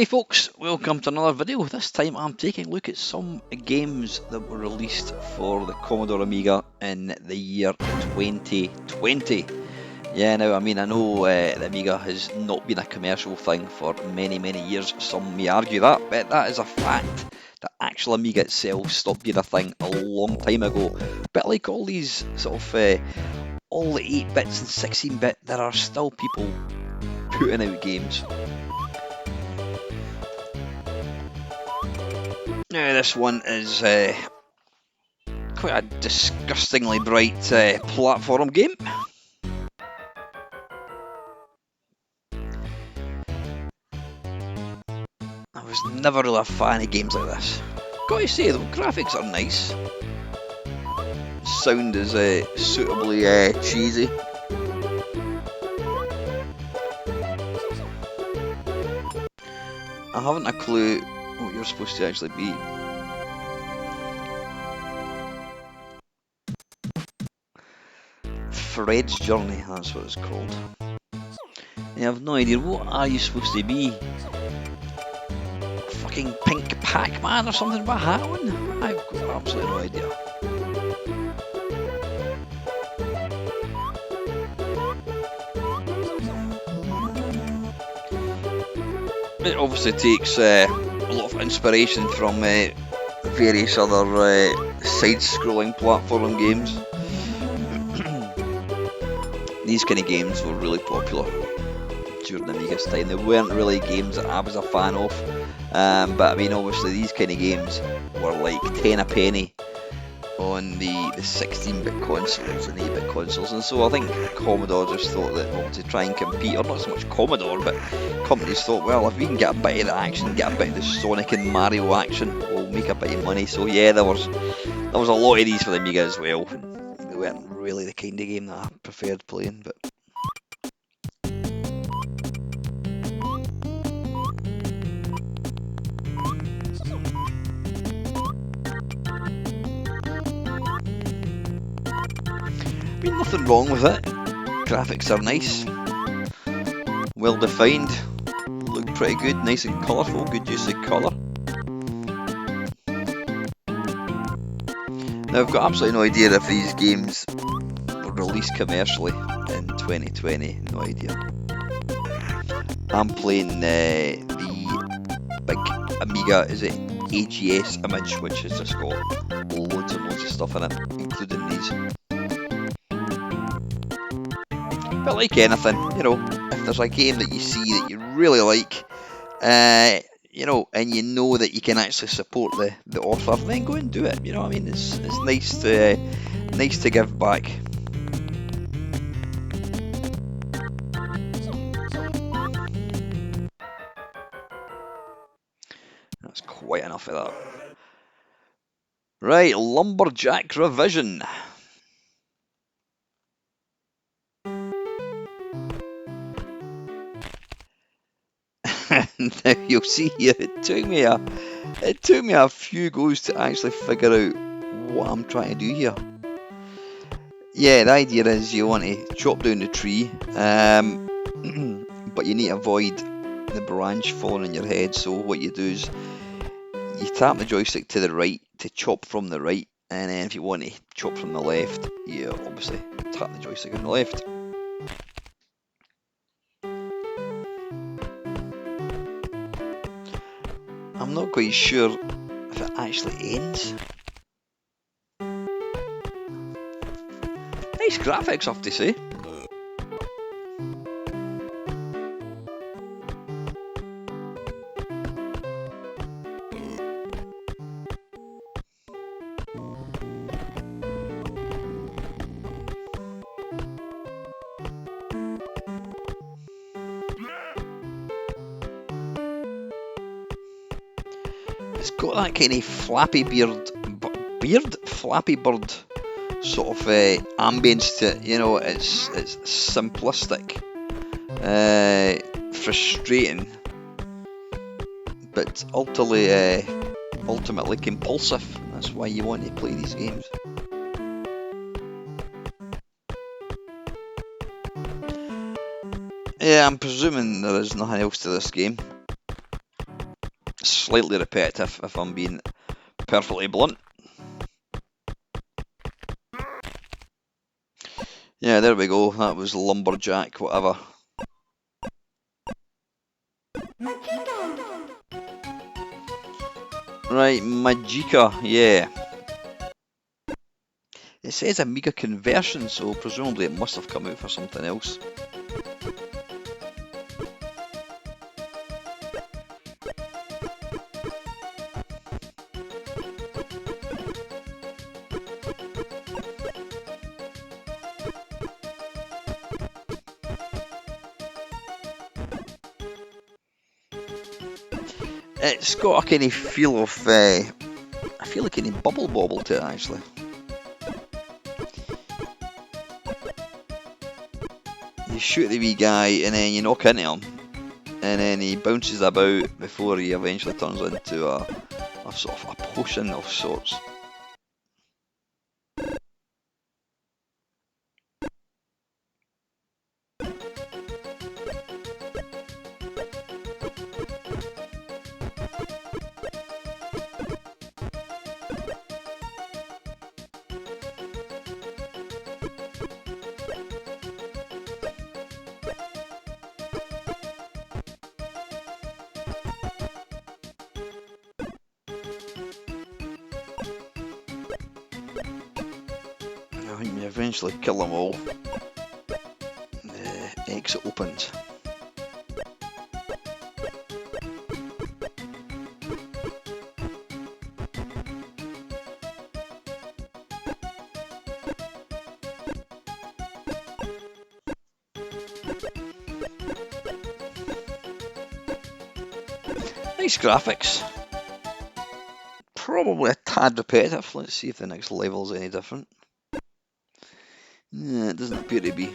Okay folks, welcome to another video. This time I'm taking a look at some games that were released for the Commodore Amiga in the year 2020. Yeah, now I know the Amiga has not been a commercial thing for many years. Some may argue that, but that is a fact. The actual Amiga itself stopped being a thing a long time ago. But like all these sort of, all the 8-bits and 16-bit, there are still people putting out games. Now this one is quite a disgustingly bright platform game. I was never really a fan of games like this. Gotta say though, graphics are nice. Sound is suitably cheesy. I haven't a clue what you're supposed to actually be. Fred's Journey, that's what it's called. I have no idea, what are you supposed to be? Fucking pink Pac-Man or something with a hat on? I've got absolutely no idea. It obviously takes a lot of inspiration from various other side-scrolling platform games. These kind of games were really popular during the Amiga's time. They weren't really games that I was a fan of, but I mean obviously these kind of games were like 10 a penny on the 16-bit consoles and 8-bit consoles, and so I think Commodore just thought that, well, to try and compete, or not so much Commodore, but companies thought, well, if we can get a bit of the action, get a bit of the Sonic and Mario action, we'll make a bit of money. So yeah, there was a lot of these for the Amiga as well. They weren't really the kind of game that I preferred playing, but I mean, nothing wrong with it. Graphics are nice, well defined, look pretty good, nice and colourful, good use of colour. Now I've got absolutely no idea if these games were released commercially in 2020, no idea. I'm playing the big Amiga, is it AGS image, which has just got loads and loads of stuff in it, including these. But like anything, you know, if there's a game that you see that you really like, you know, and you know that you can actually support the author, then go and do it. You know what I mean? It's nice to give back. That's quite enough of that. Right, Lumberjack Revision. Now you'll see here, it took me a few goes to actually figure out what I'm trying to do here. Yeah, the idea is you want to chop down the tree, but you need to avoid the branch falling on your head. So what you do is you tap the joystick to the right to chop from the right, and then if you want to chop from the left, you obviously tap the joystick on the left. I'm not quite sure if it actually ends. Nice graphics, I have to say. It's got that kind of Flappy Bird sort of ambience to it. You know, it's simplistic, frustrating, but ultimately compulsive. That's why you want to play these games. Yeah, I'm presuming there is nothing else to this game. slightly repetitive, if I'm being perfectly blunt. Yeah, there we go. That was Lumberjack, whatever. Right, Magica, yeah. It says Amiga conversion, so presumably it must have come out for something else. It's got a kind of feel of, I feel like kind of Bobble to it actually. You shoot the wee guy and then you knock into him, and then he bounces about before he eventually turns into a sort of a potion of sorts. I think we eventually kill them all. The exit opens. Nice graphics. Probably a tad repetitive. Let's see if the next level is any different. Yeah, it doesn't appear to be.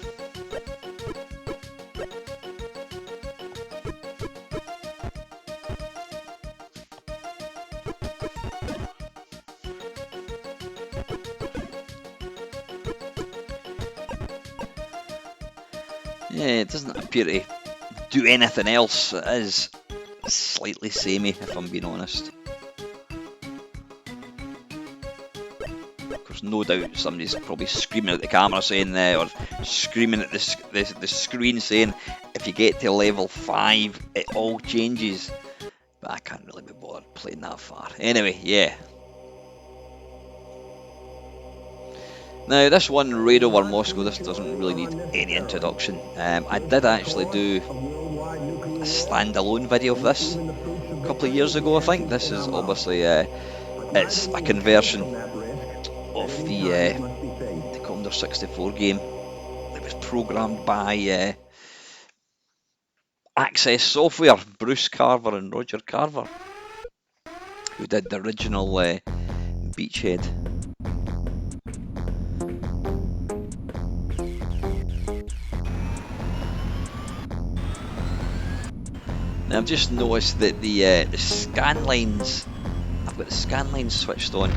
Yeah, it doesn't appear to do anything else. It is slightly samey, if I'm being honest. Of course, no doubt somebody's probably screaming at the camera saying, or screaming at the screen saying, if you get to level 5, it all changes. But I can't really be bothered playing that far. Anyway, yeah. Now, this one, Raid Over Moscow, this doesn't really need any introduction. I did actually do a standalone video of this a couple of years ago, I think. This is obviously, it's a conversion of the Commodore 64 game. It was programmed by Access Software, Bruce Carver and Roger Carver, who did the original Beachhead. Now I've just noticed that the scan lines, I've got the scan lines switched on,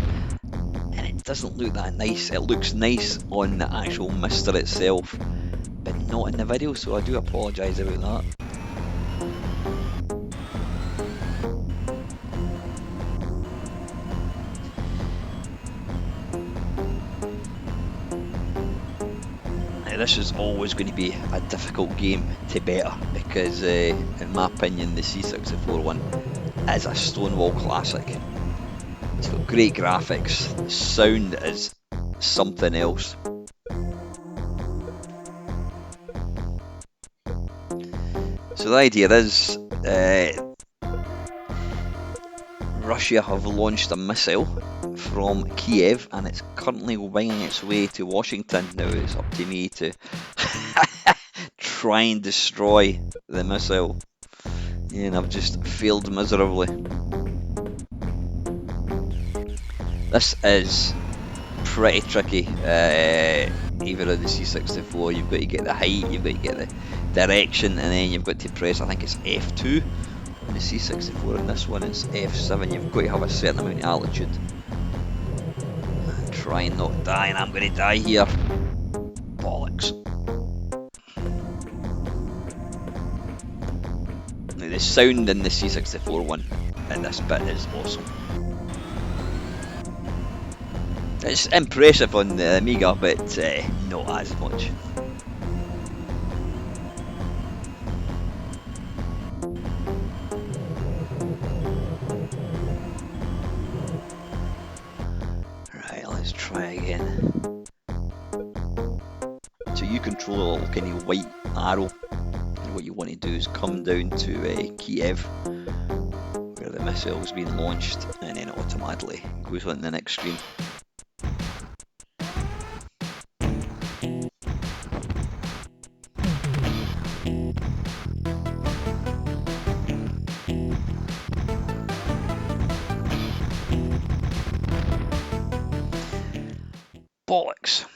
and it doesn't look that nice. It looks nice on the actual Mister itself, but not in the video, so I do apologise about that. This is always going to be a difficult game to better because, in my opinion, the C64 one is a Stonewall classic. It's got great graphics, the sound is something else. So the idea is, Russia have launched a missile from Kiev and it's currently winging its way to Washington. Now it's up to me to try and destroy the missile, and I've just failed miserably. This is pretty tricky. Even on the C64, you've got to get the height, you've got to get the direction, and then you've got to press, I think it's F2 on the C64, and this one is F7. You've got to have a certain amount of altitude. And try and not die, and I'm going to die here. Bollocks. Now, the sound in the C64 one in this bit is awesome. It's impressive on the Amiga, but not as much. Right, let's try again. So you control a little kind of white arrow, and what you want to do is come down to Kiev, where the missile's been launched, and then it automatically goes on the next screen. Bollocks.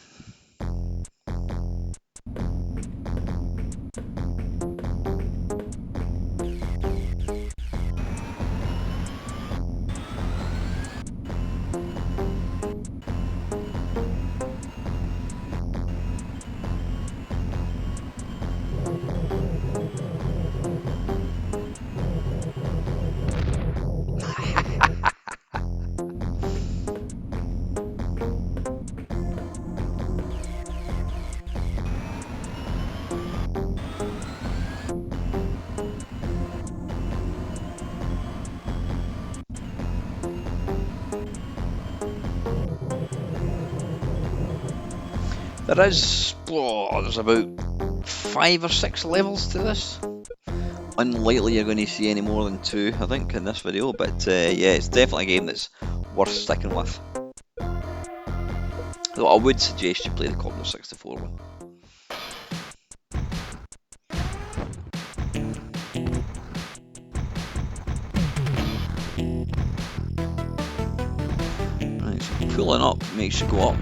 There's about 5 or 6 levels to this. Unlikely you're going to see any more than 2, I think, in this video, but yeah, it's definitely a game that's worth sticking with. Though I would suggest you play the Commodore 64 one. Right, so pulling up makes you go up.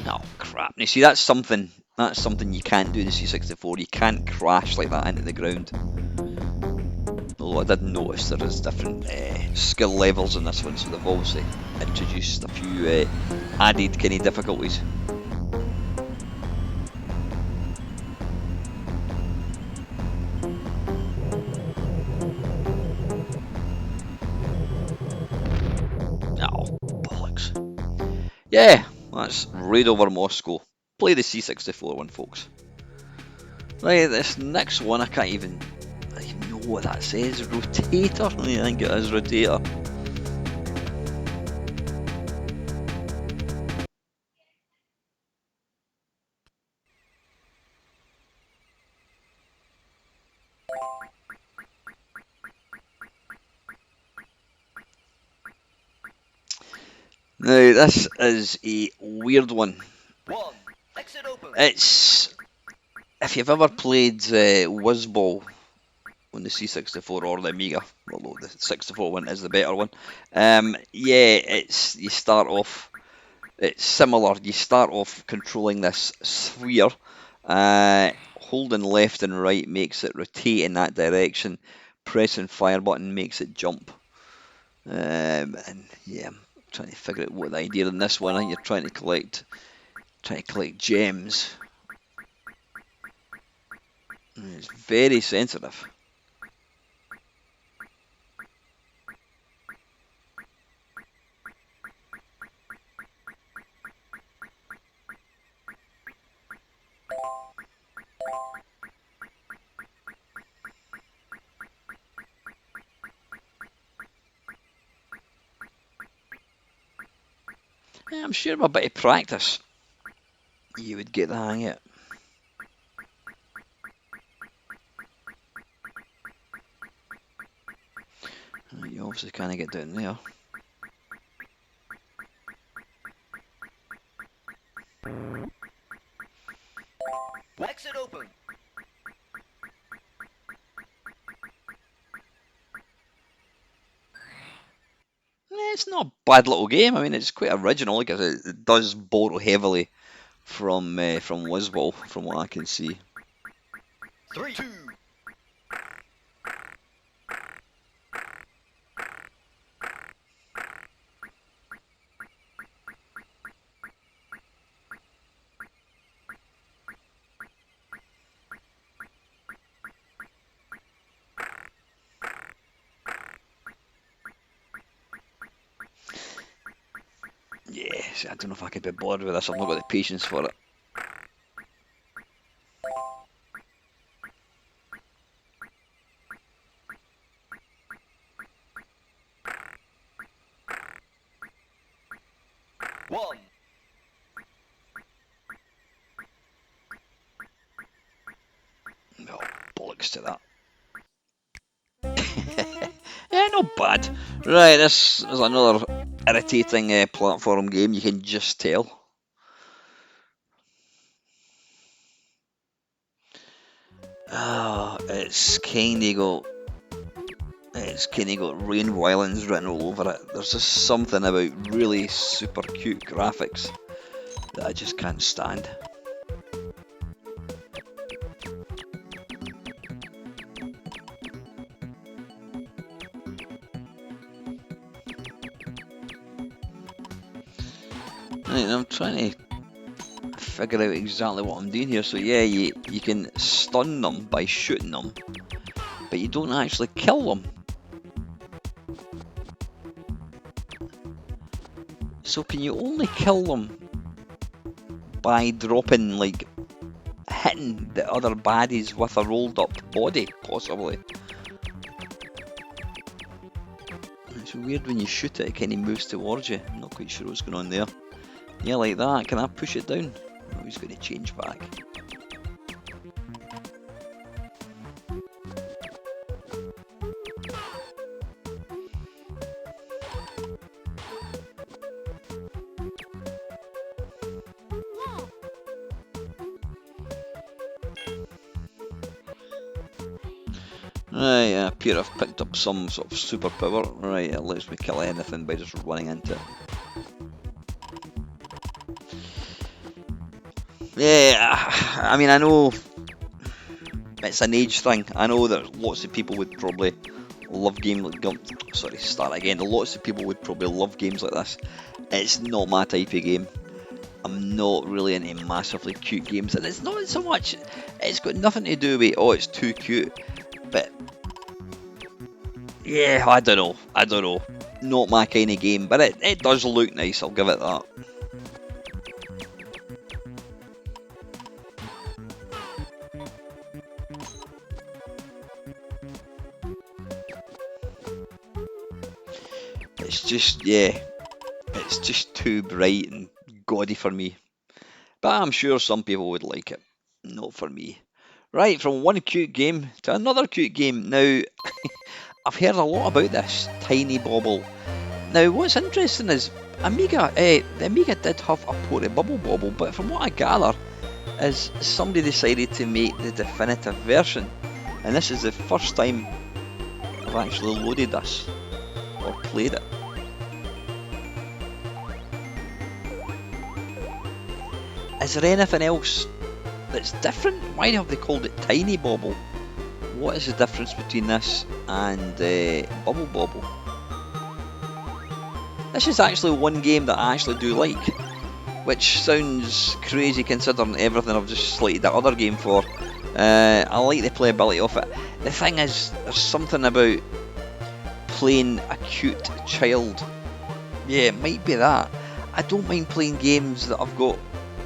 Oh crap! Now see, that's something you can't do in the C64. You can't crash like that into the ground. Although I did notice there is different skill levels in this one, so they've obviously introduced a few added kind of difficulties. Oh, bollocks. Yeah, that's Raid Over Moscow. Play the C64 one, folks. Right, this next one, I can't even know what that says. Rotator? I think it is Rotator. Now, this is a weird one. It's, if you've ever played Wiis Ball on the C64 or the Amiga, although the 64 one is the better one, yeah, you start off, it's similar. You start off controlling this sphere, holding left and right makes it rotate in that direction, pressing fire button makes it jump. And yeah, I'm trying to figure out what the idea in this one. I think you're trying to collect gems. And it's very sensitive. I'm sure with a bit of practice, you would get the hang of it. You obviously can't get down there. Exit open. It's not a bad little game. I mean, it's quite original because it does borrow heavily from Wiis Ball, from what I can see. 3, 2. Yes, I don't know if I could be bothered with this. I've not got the patience for it. One. No, bollocks to that. Yeah, not bad. Right, this is another irritating platform game, you can just tell. It's kind of got rain violins written all over it. There's just something about really super cute graphics that I just can't stand. Right, I'm trying to figure out exactly what I'm doing here. So yeah, you can stun them by shooting them, but you don't actually kill them. So can you only kill them by dropping, like, hitting the other baddies with a rolled up body, possibly? It's weird when you shoot it, it kind of moves towards you. I'm not quite sure what's going on there. Yeah, like that. Can I push it down? Oh, he's going to change back. Right, I appear I've picked up some sort of superpower. Right, it lets me kill anything by just running into it. Yeah, I mean, I know it's an age thing. I know that lots of people would probably love games like... Sorry, start again. Lots of people would probably love games like this. It's not my type of game. I'm not really into massively cute games, and it's not so much... It's got nothing to do with, oh, it's too cute. But yeah, I don't know. Not my kind of game, but it does look nice, I'll give it that. It's just, yeah, it's just too bright and gaudy for me. But I'm sure some people would like it. Not for me. Right, from one cute game to another cute game. Now, I've heard a lot about this tiny Bobble. Now, what's interesting is the Amiga did have a port of Bobble, but from what I gather, is somebody decided to make the definitive version, and this is the first time I've actually loaded this or played it. Is there anything else that's different? Why have they called it Tiny Bobble? What is the difference between this and Bobble? This is actually one game that I actually do like, which sounds crazy considering everything I've just slated that other game for. I like the playability of it. The thing is, there's something about playing a cute child. Yeah, it might be that. I don't mind playing games that have got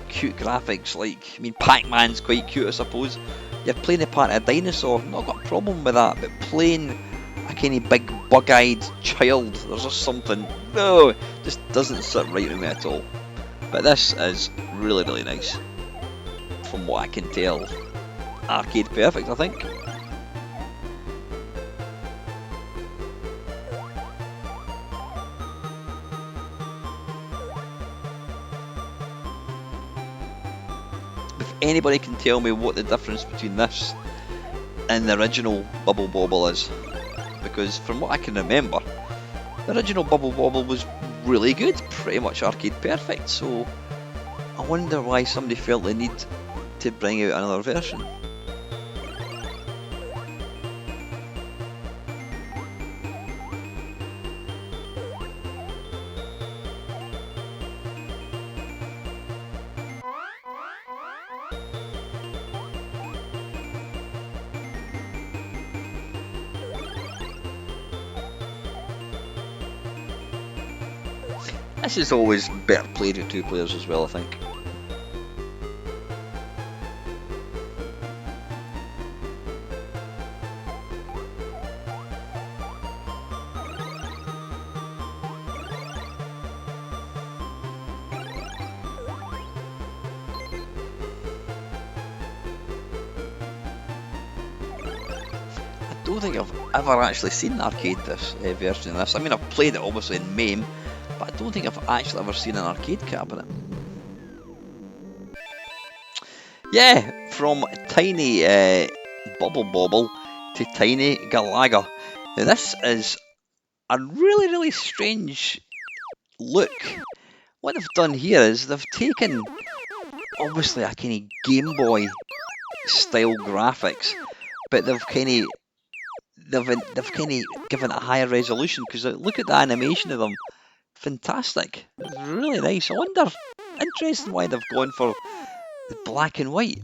cute graphics, like, I mean, Pac-Man's quite cute, I suppose. You're playing the part of a dinosaur, not got a problem with that, but playing a kind of big bug-eyed child, there's just something, no, just doesn't sit right with me at all. But this is really, really nice, from what I can tell. Arcade perfect, I think. If anybody can tell me what the difference between this and the original Bubble Bobble is, because from what I can remember, the original Bubble Bobble was really good, pretty much arcade perfect, so I wonder why somebody felt the need to bring out another version. This is always better played with 2 players as well, I think. I don't think I've ever actually seen an arcade version of this. I mean, I've played it obviously in MAME, but I don't think I've actually ever seen an arcade cabinet. Yeah, from tiny Bobble to tiny Galaga. Now this is a really strange look. What they've done here is they've taken obviously a kind of Game Boy style graphics, but they've kind of given it a higher resolution, because look at the animation of them. Fantastic. It's really nice. I wonder, interesting why they've gone for the black and white.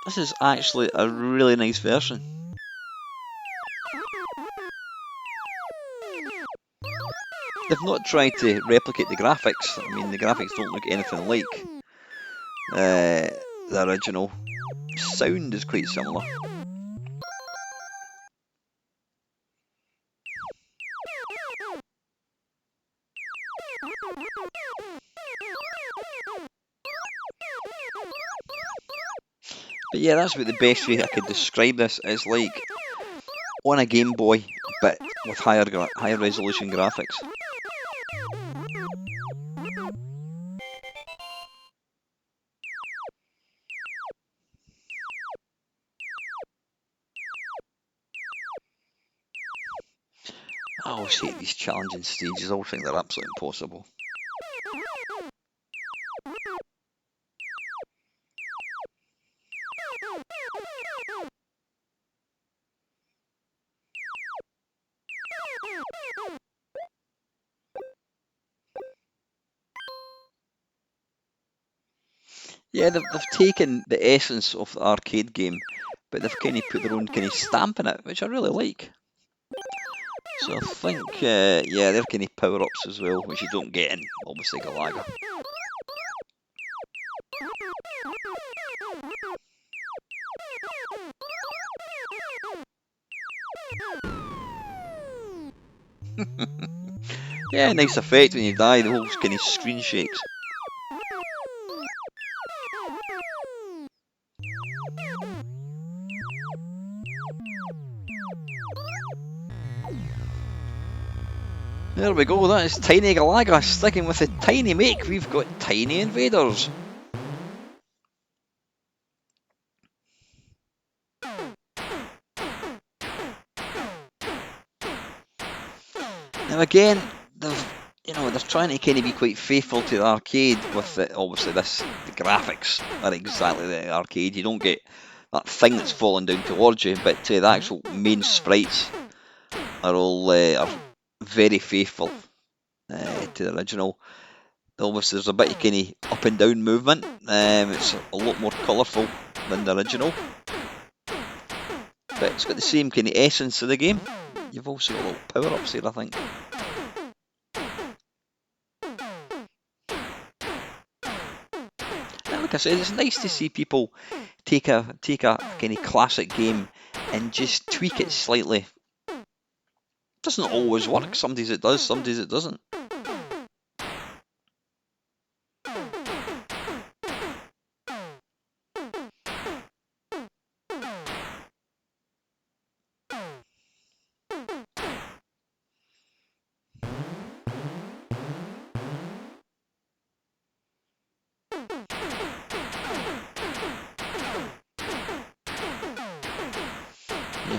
This is actually a really nice version. They've not tried to replicate the graphics. I mean, the graphics don't look anything like the original. Sound is quite similar. But yeah, that's about the best way I could describe this. It's like on a Game Boy, but with higher resolution graphics. I always hate these challenging stages. I always think they're absolutely impossible. Yeah, they've taken the essence of the arcade game, but they've kind of put their own kind of stamp in it, which I really like. So I think, yeah, they're kind of power-ups as well, which you don't get in, obviously, Galaga. Yeah, nice effect when you die, the whole kind of screen shakes. There we go, that is Tiny Galaga. Sticking with the tiny make, we've got Tiny Invaders. Now again, they're trying to kind of be quite faithful to the arcade with it. Obviously the graphics are exactly the arcade. You don't get that thing that's falling down towards you, but the actual main sprites are all are very faithful to the original. Obviously there's a bit of kind of up and down movement. It's a lot more colourful than the original, but it's got the same kind of essence of the game. You've also got little power-ups here, I think. Now, like I said, it's nice to see people take a kind of classic game and just tweak it slightly. It doesn't always work. Some days it does, some days it doesn't.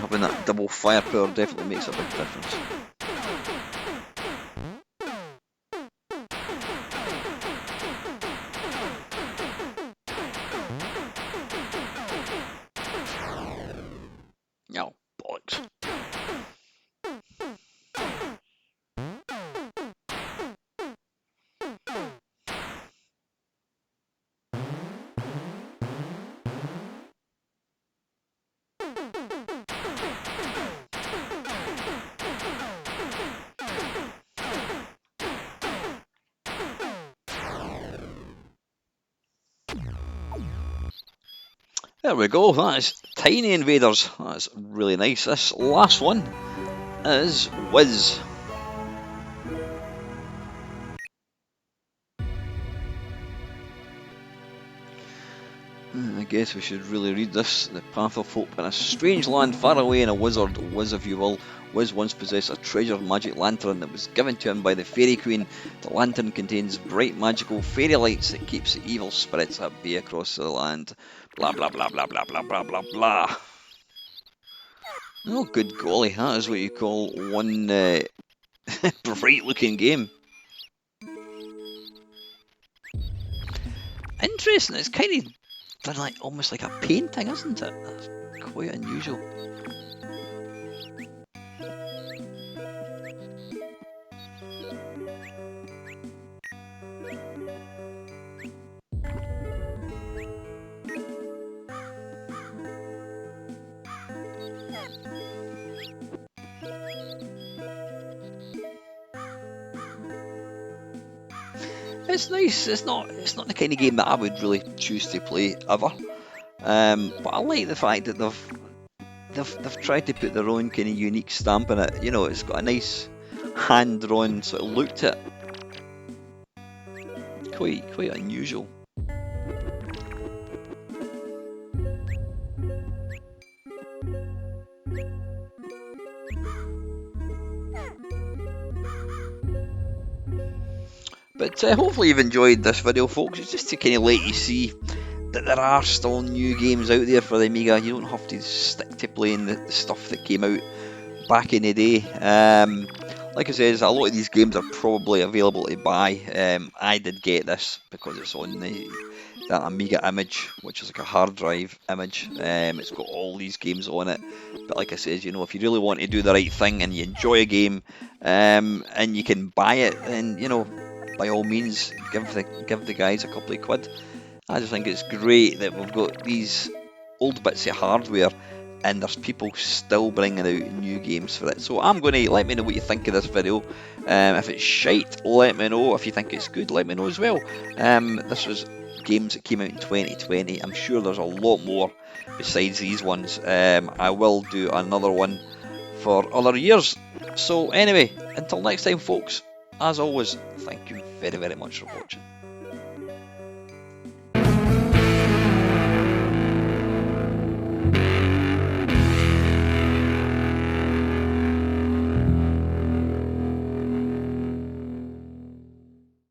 Having that double firepower definitely makes a big difference. No, bollocks. There we go, that is Tiny Invaders. That's really nice. This last one is Wiz. I guess we should really read this. The path of hope. In a strange land far away in a wizard, Wiz if you will, Wiz once possessed a treasured magic lantern that was given to him by the fairy queen. The lantern contains bright magical fairy lights that keeps the evil spirits at bay across the land. Blah blah blah blah blah blah blah blah blah. Oh good golly, that is what you call one bright looking game. Interesting, it's kind of done like almost like a painting, isn't it? That's quite unusual. It's nice. It's not the kind of game that I would really choose to play ever. But I like the fact that they've tried to put their own kind of unique stamp on it. You know, it's got a nice hand-drawn sort of look to it. Quite unusual. But hopefully you've enjoyed this video, folks. It's just to kind of let you see that there are still new games out there for the Amiga. You don't have to stick to playing the stuff that came out back in the day. Like I said, a lot of these games are probably available to buy. I did get this because it's on that Amiga image, which is like a hard drive image. It's got all these games on it. But like I said, you know, if you really want to do the right thing and you enjoy a game, and you can buy it, then you know, by all means, give the guys a couple of quid. I just think it's great that we've got these old bits of hardware and there's people still bringing out new games for it. So I'm going to let me know what you think of this video. If it's shite, let me know. If you think it's good, let me know as well. This was games that came out in 2020. I'm sure there's a lot more besides these ones. I will do another one for other years. So anyway, until next time folks, as always, thank you very much for watching.